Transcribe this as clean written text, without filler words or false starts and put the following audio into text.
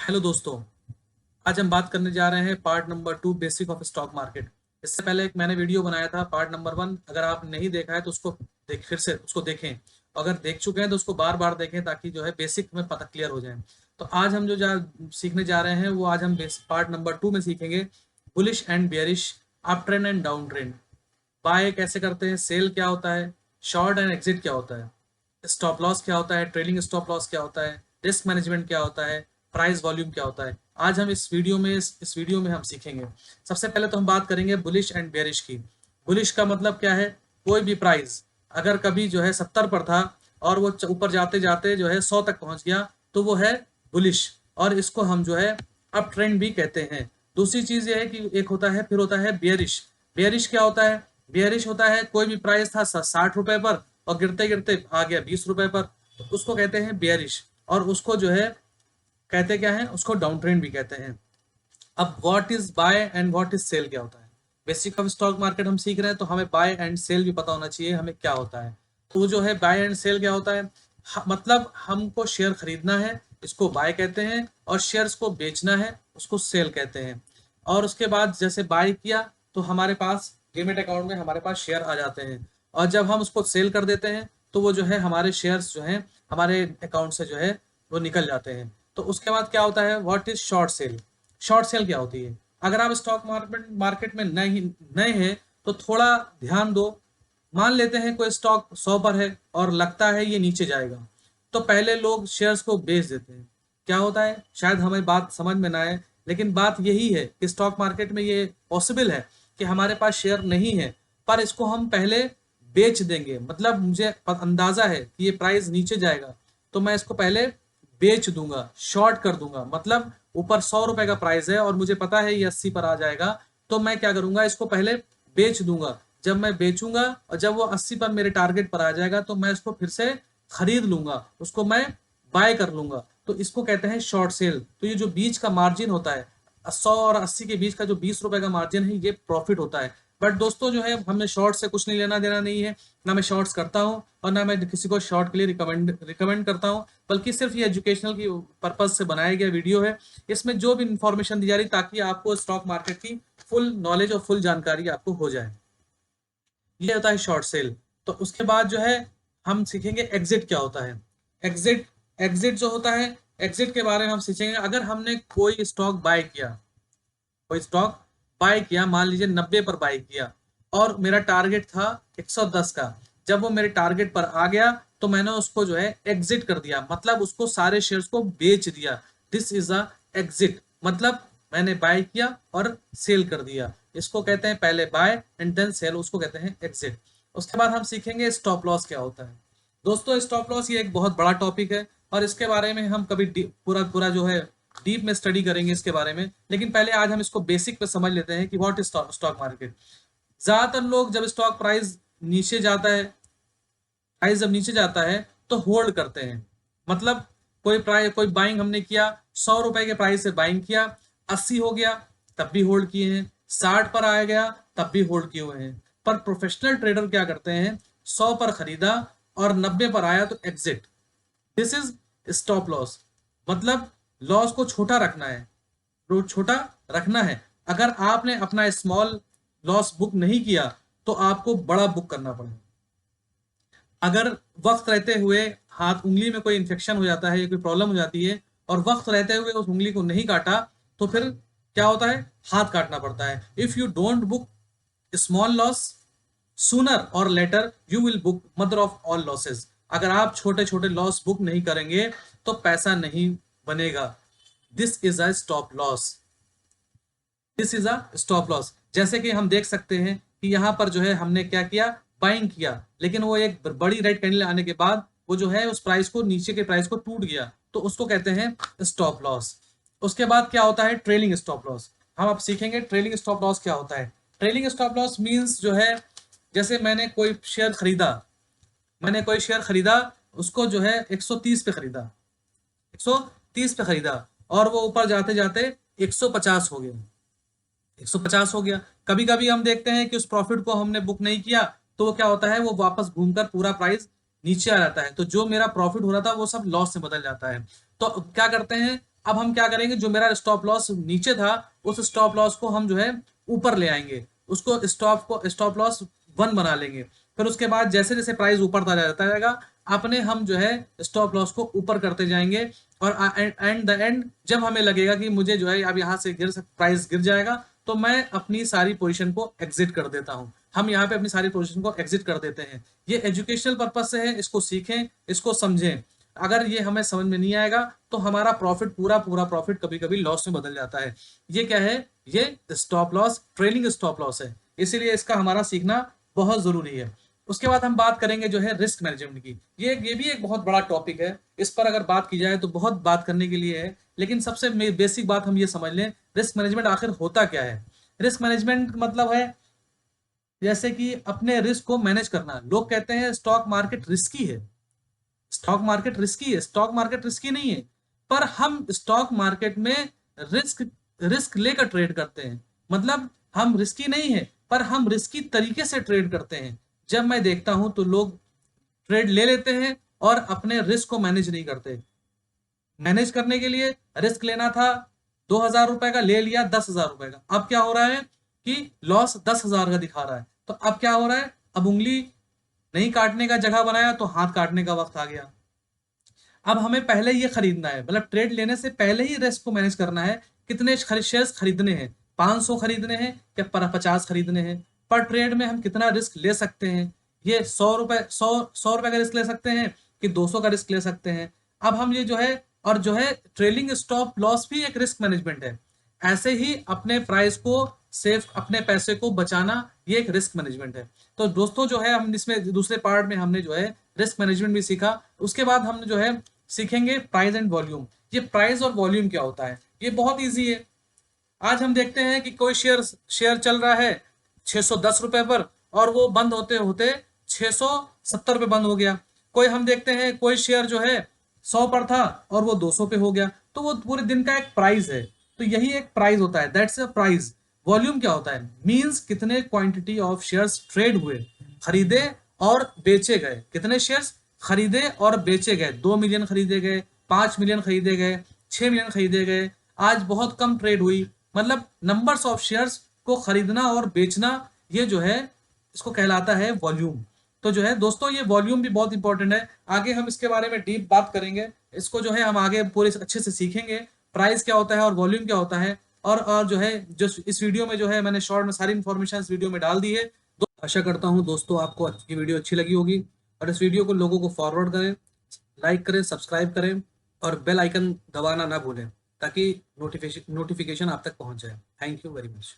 Hello दोस्तों। आज हम बात करने जा रहे हैं part number 2 basic of stock market. इससे पहले एक मैंने वीडियो बनाया था पार्ट नंबर 1। अगर आप नहीं देखा है तो उसको फिर से उसको देखें। अगर देख चुके हैं तो उसको बार बार देखें ताकि जो है बेसिक हमें पता क्लियर हो जाए। तो आज हम सीखने जा रहे हैं वो आज हम पार्ट नंबर 2 में सीखेंगे bullish and bearish, up trend and down trend, buy कैसे करते हैं, सेल क्या होता है, शॉर्ट एंड एग्जिट क्या होता है, स्टॉप लॉस क्या होता है, ट्रेलिंग स्टॉप लॉस क्या होता है, रिस्क मैनेजमेंट क्या होता है, प्राइस वॉल्यूम क्या होता है। आज हम इस वीडियो में हम सीखेंगे। सबसे पहले तो हम बात करेंगे बुलिश एंड बेयरिश की। बुलिश का मतलब क्या है? कोई भी प्राइस अगर कभी जो है 70 पर था और वो ऊपर जाते जाते जो है 100 तक पहुंच गया तो वो है बुलिश, और इसको हम जो है अप ट्रेंड भी कहते हैं। दूसरी चीज ये है कि एक होता है, फिर होता है बेयरिश। बेयरिश क्या होता है? बेयरिश होता है कोई भी प्राइस था 60 रुपए पर और गिरते गिरते आ गया 20 रुपए पर, तो उसको कहते हैं बेयरिश। और उसको जो है कहते क्या है, उसको डाउन ट्रेंड भी कहते हैं। अब what is buy and what is sell क्या होता है? बेसिक ऑफ स्टॉक मार्केट हम सीख रहे हैं तो हमें बाय एंड सेल भी पता होना चाहिए हमें क्या होता है। तो जो है बाय एंड सेल क्या होता है? मतलब हमको शेयर खरीदना है, इसको बाय कहते हैं, और शेयर्स को बेचना है, उसको सेल कहते हैं। और उसके बाद जैसे बाय किया तो हमारे पास डीमेट अकाउंट में हमारे पास शेयर आ जाते हैं, और जब हम उसको सेल कर देते हैं तो वो जो है हमारे शेयर्स जो हैं हमारे अकाउंट से जो है वो निकल जाते हैं। तो उसके बाद क्या होता है? What is short cell? Short cell क्या होती है? अगर आप स्टॉक मार्केट में नए हैं तो थोड़ा ध्यान दो। मान लेते हैं कोई स्टॉक 100 पर है और लगता है ये नीचे जाएगा, तो पहले लोग शेयर्स को बेच देते हैं। क्या होता है? शायद हमें बात समझ में ना आए, लेकिन बात यही है कि स्टॉक मार्केट में ये पॉसिबल है कि हमारे पास शेयर नहीं है पर इसको हम पहले बेच देंगे। मतलब मुझे अंदाजा है कि ये प्राइस नीचे जाएगा तो मैं इसको पहले बेच दूंगा, शॉर्ट कर दूंगा। मतलब ऊपर 100 रुपए का प्राइस है और मुझे पता है ये 80 पर आ जाएगा, तो मैं क्या करूंगा, इसको पहले बेच दूंगा। जब मैं बेचूंगा और जब वो 80 पर मेरे टारगेट पर आ जाएगा तो मैं इसको फिर से खरीद लूंगा, उसको मैं बाय कर लूंगा। तो इसको कहते हैं शॉर्ट सेल। तो ये जो बीच का मार्जिन होता है 100 और 80 के बीच का जो 20 रुपए का मार्जिन है, ये प्रॉफिट होता है। बट दोस्तों जो है हमें शॉर्ट से कुछ नहीं लेना देना नहीं है, ना मैं शॉर्ट्स करता हूँ और ना मैं किसी को शॉर्ट के लिए रिकमेंड करता हूँ, बल्कि सिर्फ ये एजुकेशनल की पर्पज से बनाया गया वीडियो है। इसमें जो भी इंफॉर्मेशन दी जा रही ताकि आपको स्टॉक मार्केट की फुल नॉलेज और फुल जानकारी आपको हो जाए। ये होता है शॉर्ट सेल। तो उसके बाद जो है हम सीखेंगे एग्जिट क्या होता है। एग्जिट एग्जिट जो होता है, एग्जिट के बारे में हम सीखेंगे। अगर हमने कोई स्टॉक बाय किया, कोई स्टॉक बाय किया, मान लीजिए 90 पर बाय किया और मेरा टारगेट था 110 का। जब वो मेरे टारगेट पर आ गया तो मैंने उसको जो है एग्जिट कर दिया, मतलब उसको सारे शेयर्स को बेच दिया। This is a exit. मतलब मैंने बाय किया और सेल कर दिया। इसको कहते हैं पहले बाय एंड देन सेल, उसको कहते हैं एग्जिट। उसके बाद हम सीखेंगे स्टॉप लॉस क्या होता है। दोस्तों स्टॉप लॉस ये एक बहुत बड़ा टॉपिक है और इसके बारे में हम कभी पूरा पूरा जो है डीप में स्टडी करेंगे इसके बारे में। लेकिन पहले आज हम इसको बेसिक पे समझ लेते हैं कि व्हाट इज स्टॉक मार्केट। ज्यादातर लोग जब स्टॉक प्राइस नीचे जाता है, प्राइस जब नीचे जाता है तो होल्ड करते हैं। मतलब कोई बाइंग हमने किया, 100 रुपए के प्राइस से बाइंग किया, 80 हो गया तब भी होल्ड किए हैं, 60 पर आ गया तब भी होल्ड किए हुए हैं। पर प्रोफेशनल ट्रेडर क्या करते हैं? 100 पर खरीदा और 90 पर आया तो exit. This is stop loss. मतलब लॉस को छोटा रखना है, छोटा रखना है। अगर आपने अपना स्मॉल लॉस बुक नहीं किया तो आपको बड़ा बुक करना पड़ेगा। अगर वक्त रहते हुए हाथ उंगली में कोई इन्फेक्शन हो जाता है या कोई प्रॉब्लम हो जाती है और वक्त रहते हुए उस उंगली को नहीं काटा तो फिर क्या होता है? हाथ काटना पड़ता है। If you don't book small loss sooner और later you will book mother of all losses. अगर आप छोटे छोटे लॉस बुक नहीं करेंगे तो पैसा नहीं बनेगा। This is a stop loss. This is a stop loss. जैसे कि हम देख सकते हैं कि यहाँ पर जो है हमने क्या किया, बाइंग किया, लेकिन वो एक बड़ी रेड कैंडल आने के बाद वो जो है उस प्राइस को, नीचे के प्राइस को टूट गया, तो उसको कहते हैं स्टॉप लॉस। उसके बाद क्या होता है? Trailing stop loss. हम अब सीखेंगे ट्रेलिंग स्टॉप लॉस क्या होता है। ट्रेलिंग स्टॉप लॉस मीन्स जो है, जैसे मैंने कोई शेयर खरीदा, उसको जो है 130 पे खरीदा, 130 पे खरीदा और वो ऊपर जाते जाते 150 हो गया, 150 हो गया। कभी कभी हम देखते हैं कि उस प्रॉफिट को हमने बुक नहीं किया तो वो क्या होता है, वो वापस घूमकर पूरा प्राइस नीचे आ जाता है, तो जो मेरा प्रॉफिट हो रहा था वो सब लॉस से बदल जाता है। तो क्या करते हैं? अब हम क्या करेंगे, जो मेरा स्टॉप लॉस नीचे था उस स्टॉप लॉस को हम जो है ऊपर ले आएंगे, उसको स्टॉप लॉस 1 बना लेंगे। फिर उसके बाद जैसे जैसे प्राइस ऊपर जाता जाएगा अपने हम जो है स्टॉप लॉस को ऊपर करते जाएंगे, और एंड द एंड जब हमें लगेगा कि मुझे जो है अब यहाँ से प्राइस गिर जाएगा तो मैं अपनी सारी पोजीशन को एग्जिट कर देता हूँ। हम यहाँ पे अपनी सारी पोजीशन को एग्जिट कर देते हैं। ये एजुकेशनल पर्पज से है, इसको सीखें, इसको समझें। अगर ये हमें समझ में नहीं आएगा तो हमारा प्रॉफिट पूरा प्रॉफिट कभी कभी लॉस में बदल जाता है। ये क्या है, ये stop loss trailing stop loss है, इसीलिए इसका हमारा सीखना बहुत जरूरी है। उसके बाद हम बात करेंगे जो है रिस्क मैनेजमेंट की। ये भी एक बहुत बड़ा टॉपिक है, इस पर अगर बात की जाए तो बहुत बात करने के लिए है, लेकिन सबसे बेसिक बात हम ये समझ लें, रिस्क मैनेजमेंट आखिर होता क्या है। रिस्क मैनेजमेंट मतलब है जैसे कि अपने रिस्क को मैनेज करना। लोग कहते हैं स्टॉक मार्केट रिस्की है, स्टॉक मार्केट रिस्की है, स्टॉक मार्केट रिस्की नहीं है, पर हम स्टॉक मार्केट में रिस्क रिस्क लेकर ट्रेड करते हैं। मतलब हम रिस्की नहीं है पर हम रिस्की तरीके से ट्रेड करते हैं। जब मैं देखता हूं तो लोग ट्रेड ले लेते हैं और अपने रिस्क को मैनेज नहीं करते। मैनेज करने के लिए रिस्क लेना था 2,000 रुपए का, ले लिया 10,000 रुपए का, अब क्या हो रहा है कि लॉस 10,000 का दिखा रहा है। तो अब क्या हो रहा है, अब उंगली नहीं काटने का जगह बनाया तो हाथ काटने का वक्त आ गया। अब हमें पहले ये खरीदना है, मतलब ट्रेड लेने से पहले ही रिस्क को मैनेज करना है। कितने शेयर्स खरीदने हैं, 500 खरीदने हैं या 50 खरीदने हैं, पर ट्रेड में हम कितना रिस्क ले सकते हैं। ये 100 रुपए का रिस्क ले सकते हैं कि 200 का रिस्क ले सकते हैं। अब हम ये जो है, और जो है ट्रेलिंग स्टॉप लॉस भी एक रिस्क मैनेजमेंट है। ऐसे ही अपने प्राइस को सेफ, अपने पैसे को बचाना, ये एक रिस्क मैनेजमेंट है। तो दोस्तों जो है हम इसमें दूसरे पार्ट में हमने जो है रिस्क मैनेजमेंट भी सीखा। उसके बाद हम जो है सीखेंगे प्राइस एंड वॉल्यूम। ये प्राइस और वॉल्यूम क्या होता है, ये बहुत इजी है। आज हम देखते हैं कि कोई शेयर चल रहा है 610 रुपए पर और वो बंद होते होते 670 पे बंद हो गया। कोई हम देखते हैं कोई शेयर जो है 100 पर था और वो 200 पे हो गया, तो वो पूरे दिन का एक प्राइस है। तो यही एक प्राइस होता है, दैट्स अ प्राइस। वॉल्यूम क्या होता है, मींस कितने क्वांटिटी ऑफ शेयर्स ट्रेड हुए, खरीदे और बेचे गए। कितने शेयर्स खरीदे और बेचे गए, 2 मिलियन खरीदे गए, 5 मिलियन खरीदे गए, 6 मिलियन खरीदे गए। आज बहुत कम ट्रेड हुई, मतलब नंबर्स ऑफ शेयर्स को खरीदना और बेचना, ये जो है इसको कहलाता है वॉल्यूम। तो जो है दोस्तों ये वॉल्यूम भी बहुत इंपॉर्टेंट है। आगे हम इसके बारे में डीप बात करेंगे, इसको जो है हम आगे पूरे अच्छे से सीखेंगे, प्राइस क्या होता है और वॉल्यूम क्या होता है। और जो है जो इस वीडियो में जो है मैंने शॉर्ट में सारी इन्फॉर्मेशन इस वीडियो में डाल दी है। तो आशा करता हूँ दोस्तों आपको ये वीडियो अच्छी लगी होगी, और इस वीडियो को लोगों को फॉरवर्ड करें, लाइक करें, सब्सक्राइब करें और बेल आइकन दबाना ना भूलें ताकि नोटिफिकेशन आप तक पहुंच जाए। Thank you very much.